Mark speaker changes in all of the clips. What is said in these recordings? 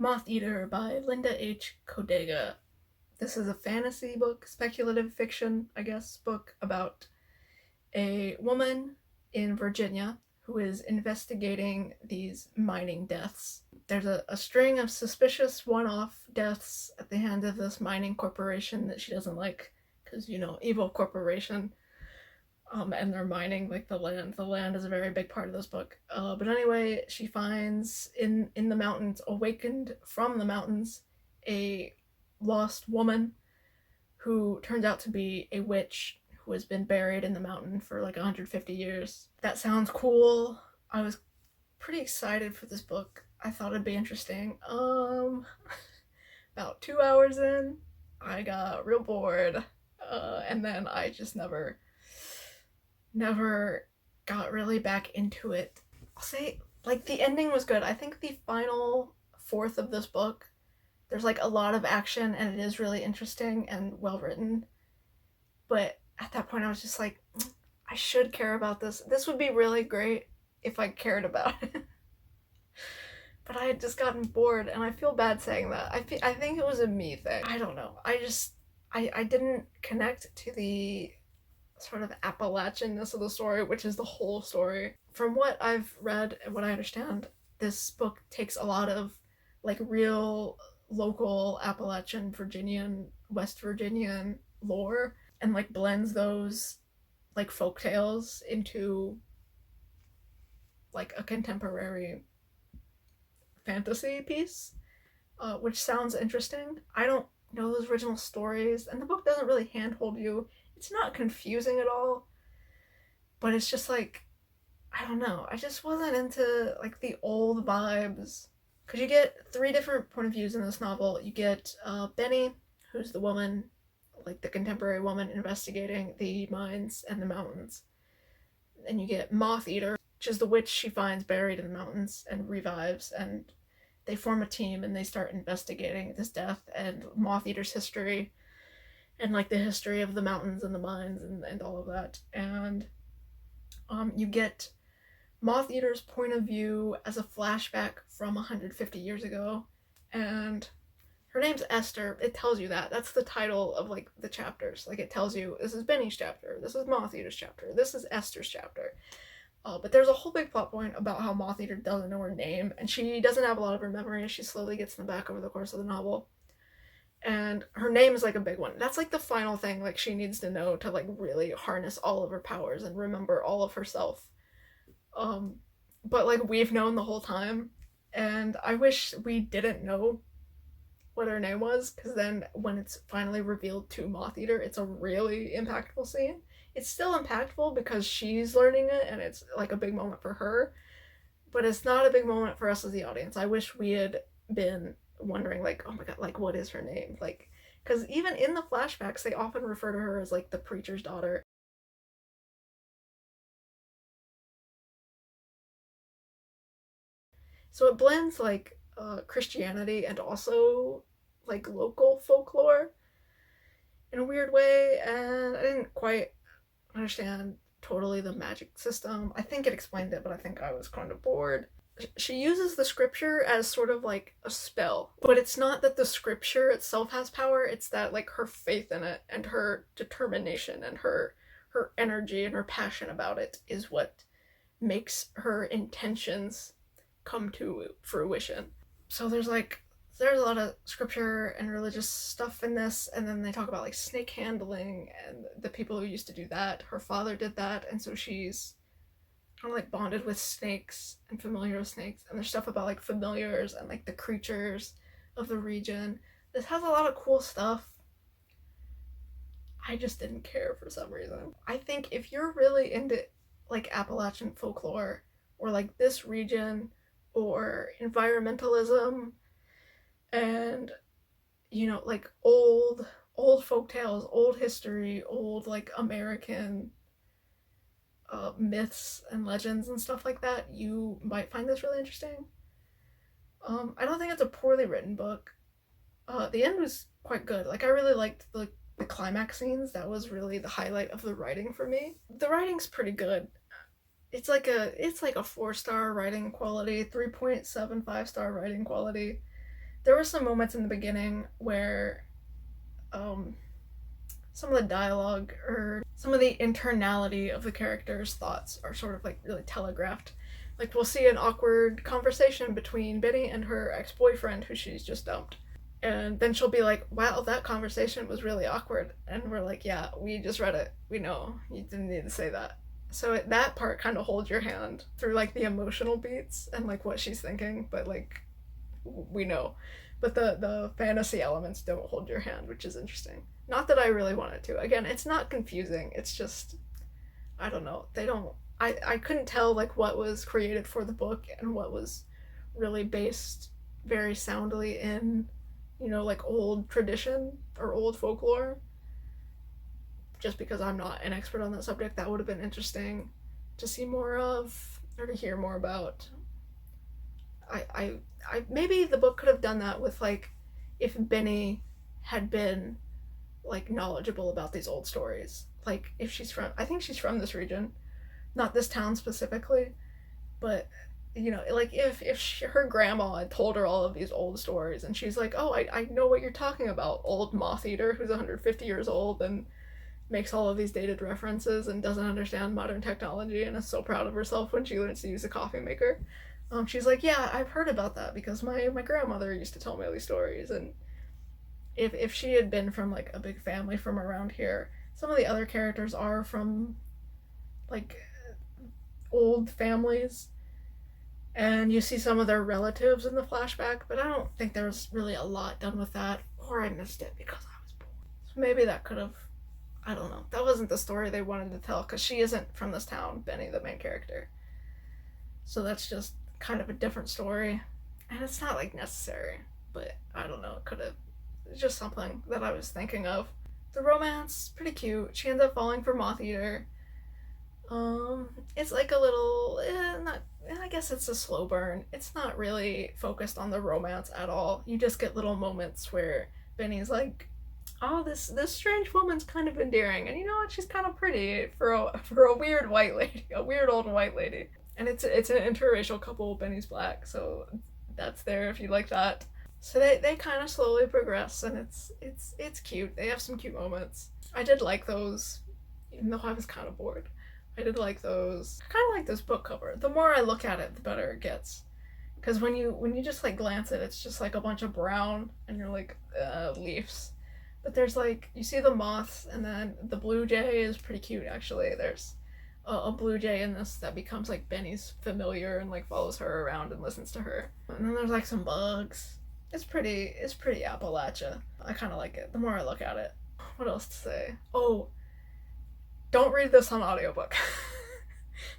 Speaker 1: Motheater by Linda H. Codega. This is a fantasy book, speculative fiction, I guess, book about a woman in Virginia who is investigating these mining deaths. There's a string of suspicious one-off deaths at the hands of this mining corporation that she doesn't like, because, evil corporation. And they're mining like the land. The land is a very big part of this book. But anyway, she finds in the mountains, awakened from the mountains, a lost woman who turns out to be a witch who has been buried in the mountain for like 150 years. That sounds cool. I was pretty excited for this book. I thought it'd be interesting. About 2 hours in, I got real bored. And then I just never got really back into it. I'll say, like, the ending was good. I think the final fourth of this book, there's like a lot of action and it is really interesting and well written. But at that point I was just like, I should care about this. This would be really great if I cared about it. But I had just gotten bored, and I feel bad saying that. I think it was a me thing. I don't know. I didn't connect to the sort of Appalachianness of the story, which is the whole story. From what I've read and what I understand, this book takes a lot of like real local Appalachian, Virginian, West Virginian lore and like blends those like folk tales into like a contemporary fantasy piece, which sounds interesting. I don't know those original stories, and the book doesn't really handhold you. It's not confusing at all, but it's just like, I don't know, I just wasn't into like the old vibes. Because you get 3 different point of views in this novel. You get Benny, who's the woman, like the contemporary woman investigating the mines and the mountains. And you get Motheater, which is the witch she finds buried in the mountains and revives, and they form a team and they start investigating this death and Motheater's history and like the history of the mountains and the mines and all of that. And you get Motheater's point of view as a flashback from 150 years ago, and her name's Esther. It tells you that. That's the title of like the chapters. Like it tells you, this is Benny's chapter, this is Motheater's chapter, this is Esther's chapter. But there's a whole big plot point about how Motheater doesn't know her name, and she doesn't have a lot of her memory. She slowly gets in the back over the course of the novel. And her name is like a big one. That's like the final thing like she needs to know to like really harness all of her powers and remember all of herself. But like we've known the whole time, and I wish we didn't know what her name was, because then when it's finally revealed to Motheater, it's a really impactful scene. It's still impactful because she's learning it and it's like a big moment for her, but it's not a big moment for us as the audience. I wish we had been wondering like, oh my god, like what is her name? Like, because even in the flashbacks they often refer to her as like the preacher's daughter. So it blends like Christianity and also like local folklore in a weird way, and I didn't quite understand totally the magic system. I think it explained it, but I think I was kind of bored. She uses the scripture as sort of like a spell, but it's not that the scripture itself has power, it's that like her faith in it and her determination and her energy and her passion about it is what makes her intentions come to fruition. So there's a lot of scripture and religious stuff in this, and then they talk about like snake handling and the people who used to do that. Her father did that, and so she's kind of like bonded with snakes and familiar with snakes, and there's stuff about like familiars and like the creatures of the region. This has a lot of cool stuff. I just didn't care for some reason. I think if you're really into like Appalachian folklore or like this region or environmentalism and like old folk tales, old history, old like American myths and legends and stuff like that, you might find this really interesting. I don't think it's a poorly written book. The end was quite good. Like I really liked the climax scenes. That was really the highlight of the writing for me. The writing's pretty good. It's like a 4-star writing quality, 3.75 star writing quality. there were some moments in the beginning where some of the dialogue or some of the internality of the characters' thoughts are sort of like really telegraphed. Like we'll see an awkward conversation between Benny and her ex-boyfriend who she's just dumped. And then she'll be like, wow, that conversation was really awkward. And we're like, yeah, we just read it. We know. You didn't need to say that. So that part kind of holds your hand through like the emotional beats and like what she's thinking, but like we know. But the fantasy elements don't hold your hand, which is interesting. Not that I really wanted to. Again, it's not confusing. It's just, I don't know. They don't, I couldn't tell like what was created for the book and what was really based very soundly in, you know, like old tradition or old folklore. Just because I'm not an expert on that subject, that would have been interesting to see more of or to hear more about. I maybe the book could have done that with like if Benny had been like knowledgeable about these old stories. Like if she's from, I think she's from this region, not this town specifically, but you know, like if her grandma had told her all of these old stories and she's like, oh, I know what you're talking about, old Motheater who's 150 years old and makes all of these dated references and doesn't understand modern technology and is so proud of herself when she learns to use a coffee maker. She's like, yeah, I've heard about that because my grandmother used to tell me all these stories. And if she had been from like a big family from around here, some of the other characters are from like old families, and you see some of their relatives in the flashback, but I don't think there was really a lot done with that, or I missed it because I was bored. So maybe that could have, I don't know, that wasn't the story they wanted to tell because she isn't from this town, Benny, the main character. So that's just kind of a different story, and it's not like necessary, but I don't know, it could have, it's just something that I was thinking of. The romance, pretty cute. She ends up falling for Motheater. It's like a little, not, I guess it's a slow burn. It's not really focused on the romance at all. You just get little moments where Benny's like, oh, this strange woman's kind of endearing, and you know what, she's kind of pretty for a weird white lady, a weird old white lady. And it's an interracial couple. Benny's black, so that's there if you like that. So they kind of slowly progress, and it's cute. They have some cute moments. I did like those, even though I was kind of bored. I did like those. I kind of like this book cover. The more I look at it, the better it gets. Because when you just like glance at it, it's just like a bunch of brown, and you're like, leaves. But there's like, you see the moths, and then the blue jay is pretty cute actually. There's a blue jay in this that becomes like Benny's familiar and like follows her around and listens to her. And then there's like some bugs. It's pretty Appalachia. I kind of like it the more I look at it. What else to say? Oh, don't read this on audiobook.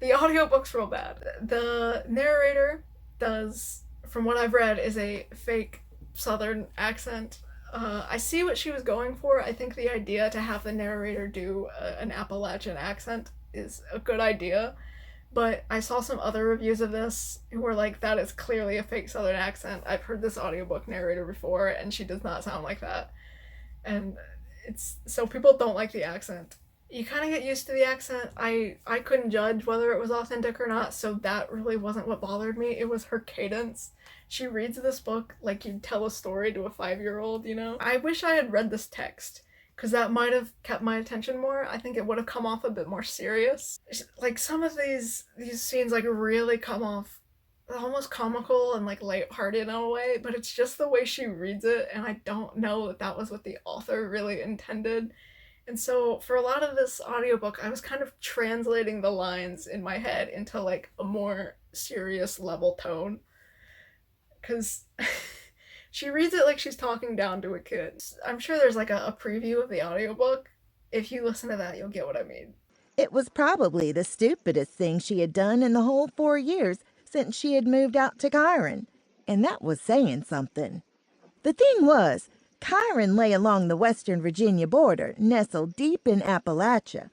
Speaker 1: The audiobook's real bad. The narrator does, from what I've read, is a fake southern accent. I see what she was going for. I think the idea to have the narrator do an Appalachian accent is a good idea, but I saw some other reviews of this who were like, that is clearly a fake southern accent. I've heard this audiobook narrator before and she does not sound like that. And it's, so people don't like the accent. You kind of get used to the accent. I couldn't judge whether it was authentic or not, so that really wasn't what bothered me. It was her cadence. She reads this book like you'd tell a story to a 5-year-old, you know? I wish I had read this text, because that might have kept my attention more. I think it would have come off a bit more serious. Like, some of these scenes, like, really come off almost comical and, like, lighthearted in a way, but it's just the way she reads it, and I don't know that that was what the author really intended. And so, for a lot of this audiobook, I was kind of translating the lines in my head into, like, a more serious level tone. Because she reads it like she's talking down to a kid. I'm sure there's like a preview of the audiobook. If you listen to that, you'll get what I mean.
Speaker 2: It was probably the stupidest thing she had done in the whole 4 years since she had moved out to Chiron, and that was saying something. The thing was, Chiron lay along the western Virginia border, nestled deep in Appalachia.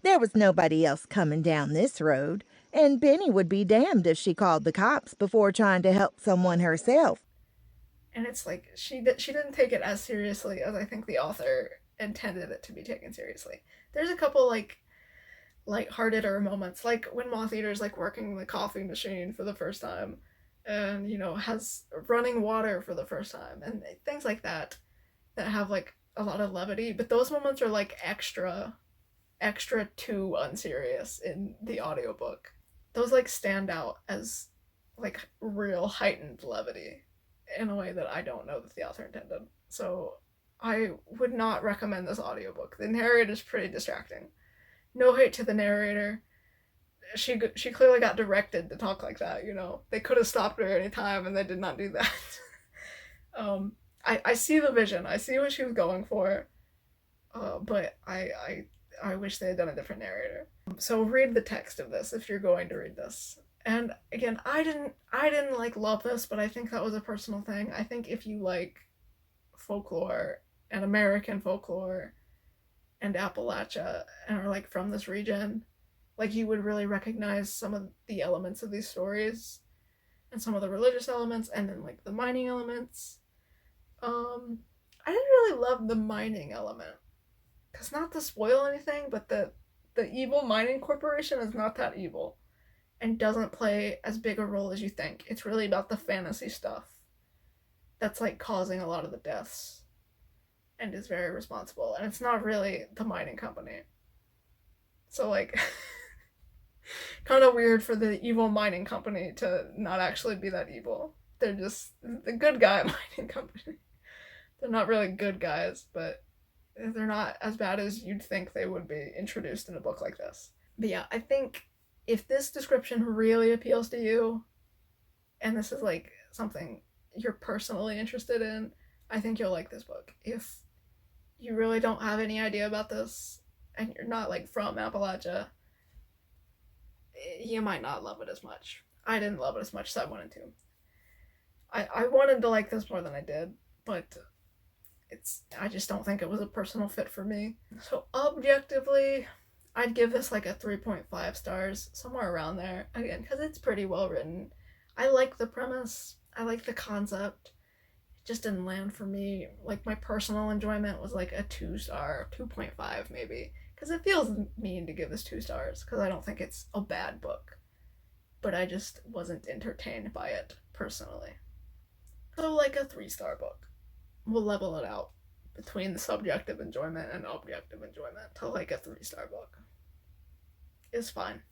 Speaker 2: There was nobody else coming down this road, and Benny would be damned if she called the cops before trying to help someone herself.
Speaker 1: And it's like, she didn't take it as seriously as I think the author intended it to be taken seriously. There's a couple, like, lighthearted moments, like when Motheater's, like, working the coffee machine for the first time, and, you know, has running water for the first time, and things like that that have like a lot of levity, but those moments are like extra too unserious in the audiobook. Those like stand out as like real heightened levity in a way that I don't know that the author intended. So I would not recommend this audiobook. The narrator is pretty distracting. No hate to the narrator. She clearly got directed to talk like that, you know. They could have stopped her any time and they did not do that. I see the vision. I see what she was going for. But I wish they had done a different narrator. So read the text of this if you're going to read this. And again, I didn't like love this, but I think that was a personal thing. I think if you like folklore and American folklore and Appalachia and are like from this region, like you would really recognize some of the elements of these stories and some of the religious elements and then like the mining elements. I didn't really love the mining element. Cause not to spoil anything, but the evil mining corporation is not that evil and doesn't play as big a role as you think. It's really about the fantasy stuff that's like causing a lot of the deaths and is very responsible. And it's not really the mining company. So like kind of weird for the evil mining company to not actually be that evil. They're just the good guy mining company. They're not really good guys, but they're not as bad as you'd think they would be introduced in a book like this. But yeah, I think if this description really appeals to you, and this is like something you're personally interested in, I think you'll like this book. If you really don't have any idea about this, and you're not like from Appalachia, you might not love it as much. I didn't love it as much as I wanted to. I wanted to like this more than I did, but I just don't think it was a personal fit for me. So objectively, I'd give this like a 3.5 stars, somewhere around there. Again, because it's pretty well written. I like the premise. I like the concept. It just didn't land for me. Like my personal enjoyment was like a 2 star, 2.5 maybe. Because it feels mean to give this 2 stars. Because I don't think it's a bad book. But I just wasn't entertained by it personally. So like a 3-star book. We'll level it out between the subjective enjoyment and objective enjoyment to like a 3-star book. It's fine.